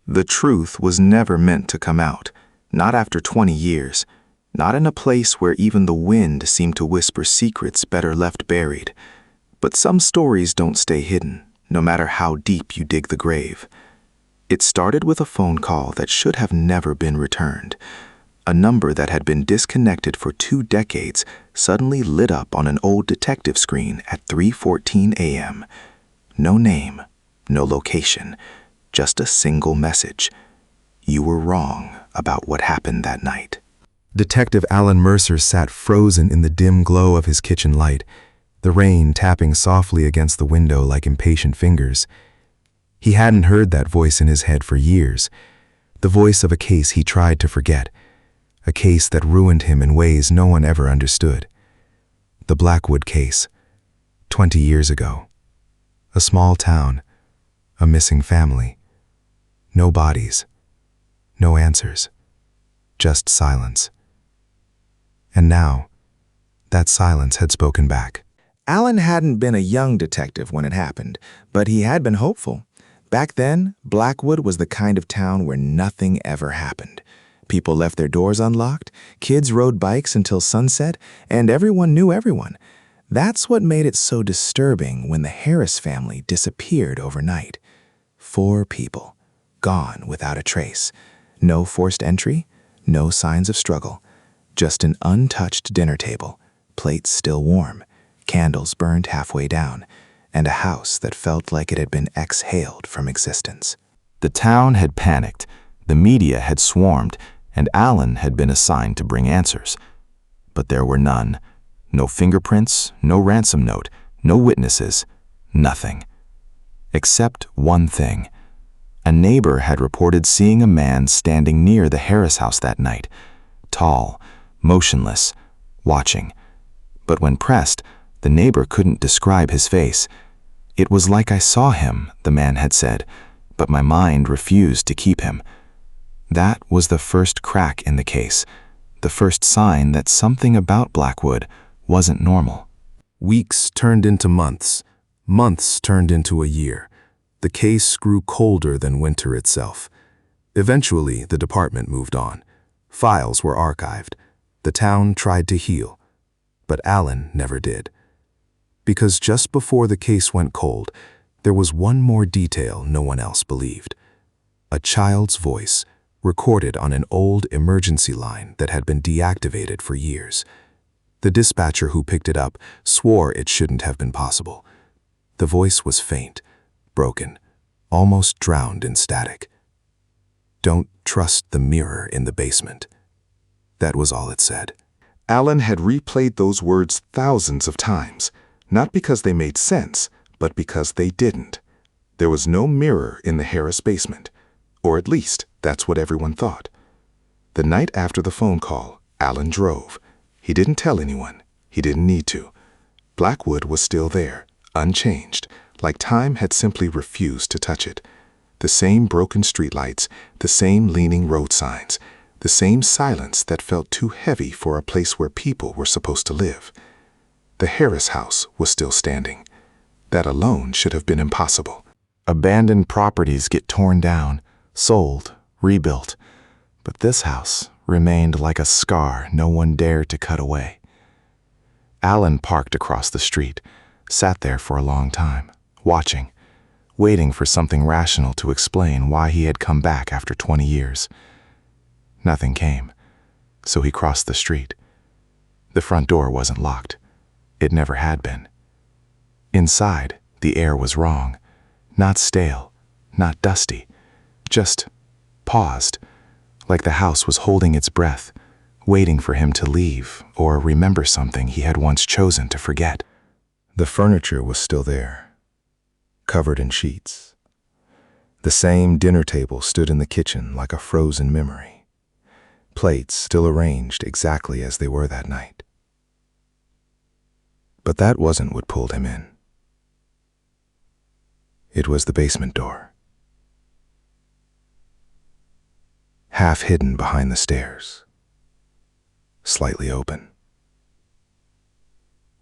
The truth was never meant to come out, not after 20 years, not in a place where even the wind seemed to whisper secrets better left buried. But some stories don't stay hidden, no matter how deep you dig the grave. It started with a phone call that should have never been returned. A number that had been disconnected for 2 decades suddenly lit up on an old detective screen at 3:14 a.m. No name, no location, just a single message. You were wrong about what happened that night. Detective Alan Mercer sat frozen in the dim glow of his kitchen light, the rain tapping softly against the window like impatient fingers. He hadn't heard that voice in his head for years, the voice of a case he tried to forget, a case that ruined him in ways no one ever understood. The Blackwood case, 20 years ago. A small town, a missing family. No bodies, no answers, just silence. And now, that silence had spoken back. Alan hadn't been a young detective when it happened, but he had been hopeful. Back then, Blackwood was the kind of town where nothing ever happened. People left their doors unlocked, kids rode bikes until sunset, and everyone knew everyone. That's what made it so disturbing when the Harris family disappeared overnight. 4 people, gone without a trace. No forced entry, no signs of struggle. Just an untouched dinner table, plates still warm, candles burned halfway down, and a house that felt like it had been exhaled from existence. The town had panicked, the media had swarmed, and Alan had been assigned to bring answers. But there were none. No fingerprints, no ransom note, no witnesses, nothing. Except one thing. A neighbor had reported seeing a man standing near the Harris house that night, tall, motionless, watching. But when pressed, the neighbor couldn't describe his face. "It was like I saw him," the man had said, but my mind refused to keep him. That was the first crack in the case, the first sign that something about Blackwood wasn't normal. Weeks turned into months. Months turned into a year. The case grew colder than winter itself. Eventually, the department moved on. Files were archived. The town tried to heal. But Alan never did. Because just before the case went cold, there was one more detail no one else believed. A child's voice, recorded on an old emergency line that had been deactivated for years. The dispatcher who picked it up swore it shouldn't have been possible. The voice was faint, broken, almost drowned in static. "Don't trust the mirror in the basement." That was all it said. Alan had replayed those words thousands of times, not because they made sense, but because they didn't. There was no mirror in the Harris basement, or at least that's what everyone thought. The night after the phone call, Alan drove. He didn't tell anyone. He didn't need to. Blackwood was still there, unchanged, like time had simply refused to touch it. The same broken streetlights, the same leaning road signs, the same silence that felt too heavy for a place where people were supposed to live. The Harris house was still standing. That alone should have been impossible. Abandoned properties get torn down, sold, rebuilt. But this house remained like a scar no one dared to cut away. Alan parked across the street, sat there for a long time, watching, waiting for something rational to explain why he had come back after 20 years. Nothing came, so he crossed the street. The front door wasn't locked. It never had been. Inside, the air was wrong, not stale, not dusty, just paused, like the house was holding its breath, waiting for him to leave or remember something he had once chosen to forget. The furniture was still there, covered in sheets. The same dinner table stood in the kitchen like a frozen memory. Plates still arranged exactly as they were that night. But that wasn't what pulled him in. It was the basement door. Half hidden behind the stairs. Slightly open.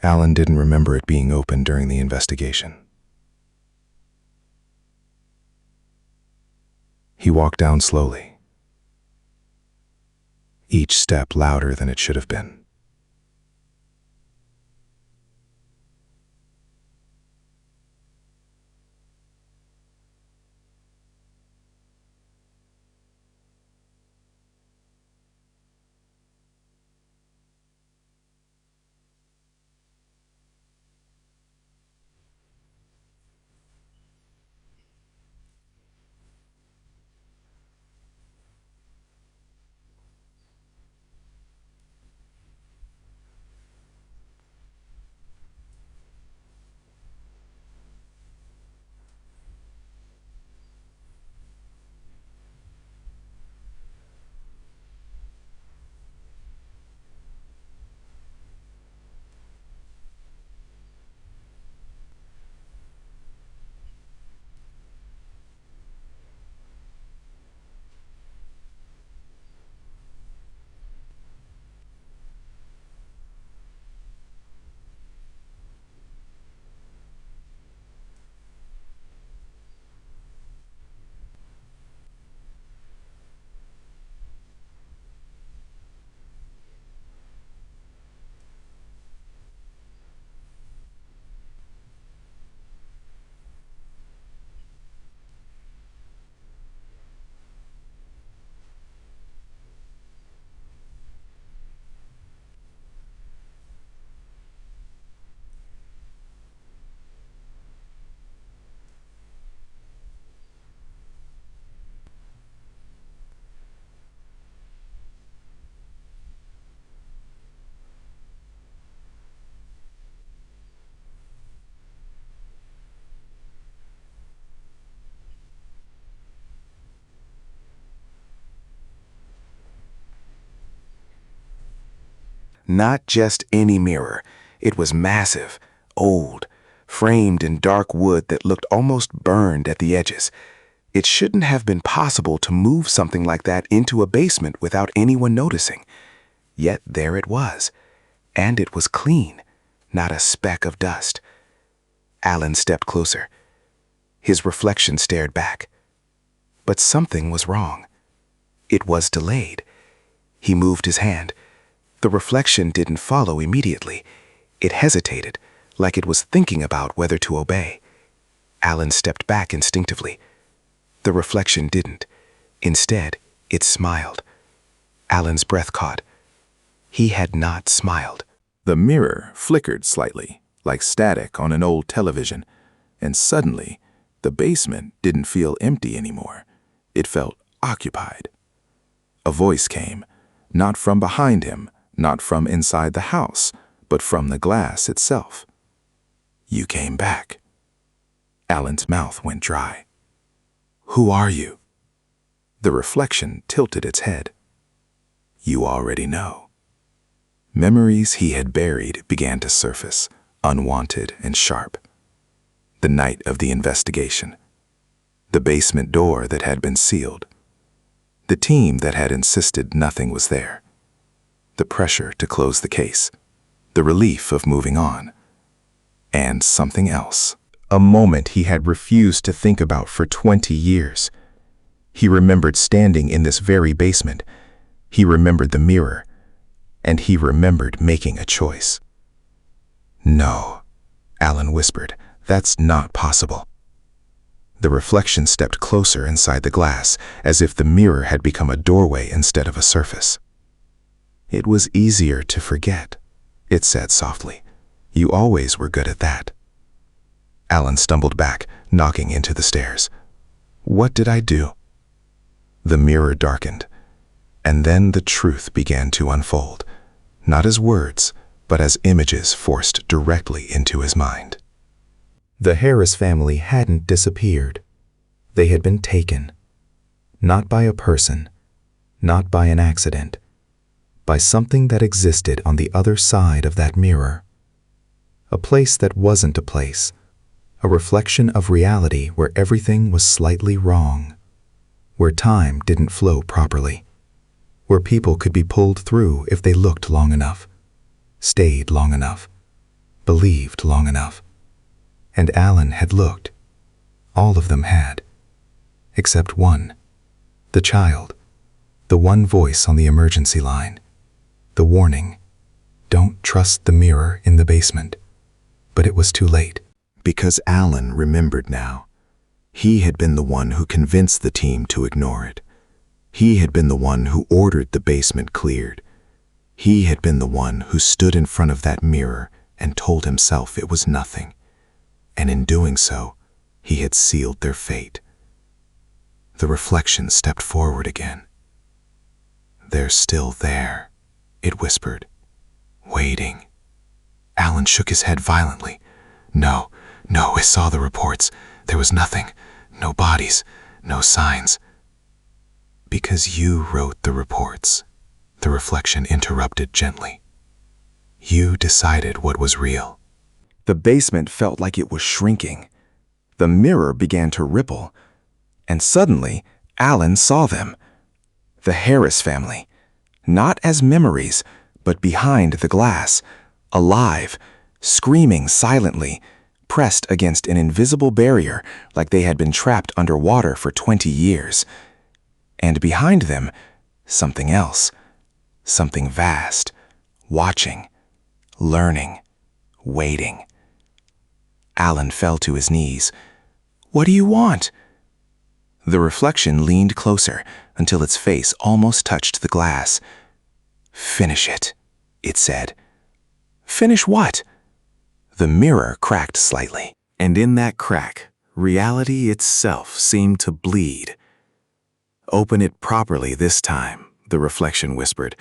Alan didn't remember it being open during the investigation. He walked down slowly, each step louder than it should have been. Not just any mirror. It was massive, old, framed in dark wood that looked almost burned at the edges. It shouldn't have been possible to move something like that into a basement without anyone noticing. Yet there it was. And it was clean, not a speck of dust. Alan stepped closer. His reflection stared back. But something was wrong. It was delayed. He moved his hand. The reflection didn't follow immediately. It hesitated, like it was thinking about whether to obey. Alan stepped back instinctively. The reflection didn't. Instead, it smiled. Alan's breath caught. He had not smiled. The mirror flickered slightly, like static on an old television, and suddenly, the basement didn't feel empty anymore. It felt occupied. A voice came, not from behind him, not from inside the house, but from the glass itself. "You came back." Alan's mouth went dry. "Who are you?" The reflection tilted its head. "You already know." Memories he had buried began to surface, unwanted and sharp. The night of the investigation. The basement door that had been sealed. The team that had insisted nothing was there. The pressure to close the case. The relief of moving on. And something else. A moment he had refused to think about for 20 years. He remembered standing in this very basement. He remembered the mirror. And he remembered making a choice. "No," Alan whispered. "That's not possible." The reflection stepped closer inside the glass, as if the mirror had become a doorway instead of a surface. "It was easier to forget," it said softly. "You always were good at that." Alan stumbled back, knocking into the stairs. "What did I do?" The mirror darkened, and then the truth began to unfold, not as words, but as images forced directly into his mind. The Harris family hadn't disappeared. They had been taken. Not by a person, not by an accident, by something that existed on the other side of that mirror. A place that wasn't a place, a reflection of reality where everything was slightly wrong, where time didn't flow properly, where people could be pulled through if they looked long enough, stayed long enough, believed long enough. And Alan had looked. All of them had, except one. The child. The one voice on the emergency line. The warning. Don't trust the mirror in the basement. But it was too late. Because Alan remembered now. He had been the one who convinced the team to ignore it. He had been the one who ordered the basement cleared. He had been the one who stood in front of that mirror and told himself it was nothing. And in doing so, he had sealed their fate. The reflection stepped forward again. "They're still there," it whispered. "Waiting." Alan shook his head violently. No, I saw the reports. There was nothing. No bodies. No signs." "Because you wrote the reports," the reflection interrupted gently. "You decided what was real." The basement felt like it was shrinking. The mirror began to ripple. And suddenly, Alan saw them. The Harris family. Not as memories, but behind the glass. Alive. Screaming silently. Pressed against an invisible barrier like they had been trapped underwater for 20 years. And behind them, something else. Something vast. Watching. Learning. Waiting. Alan fell to his knees. "What do you want?" The reflection leaned closer until its face almost touched the glass. "Finish it," it said. "Finish what?" The mirror cracked slightly, and in that crack, reality itself seemed to bleed. "Open it properly this time," the reflection whispered,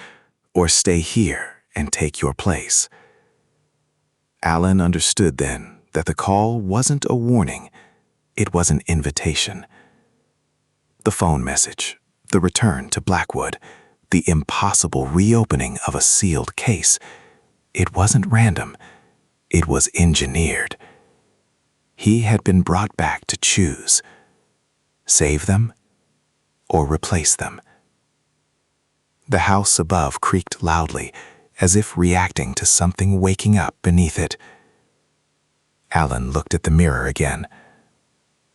"or stay here and take your place." Alan understood then that the call wasn't a warning, it was an invitation. The phone message, the return to Blackwood, the impossible reopening of a sealed case. It wasn't random. It was engineered. He had been brought back to choose. Save them or replace them. The house above creaked loudly, as if reacting to something waking up beneath it. Alan looked at the mirror again.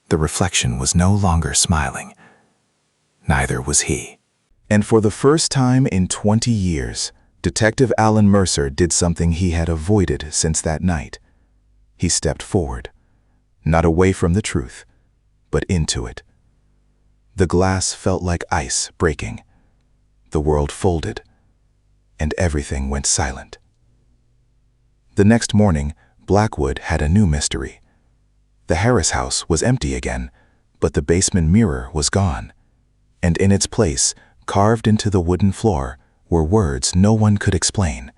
The reflection was no longer smiling. Neither was he. And for the first time in 20 years, Detective Alan Mercer did something he had avoided since that night. He stepped forward, not away from the truth, but into it. The glass felt like ice breaking. The world folded, and everything went silent. The next morning, Blackwood had a new mystery. The Harris house was empty again, but the basement mirror was gone. And in its place, carved into the wooden floor, were words no one could explain.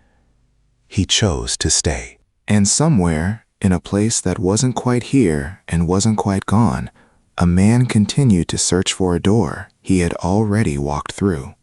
He chose to stay. And somewhere, in a place that wasn't quite here and wasn't quite gone, a man continued to search for a door he had already walked through.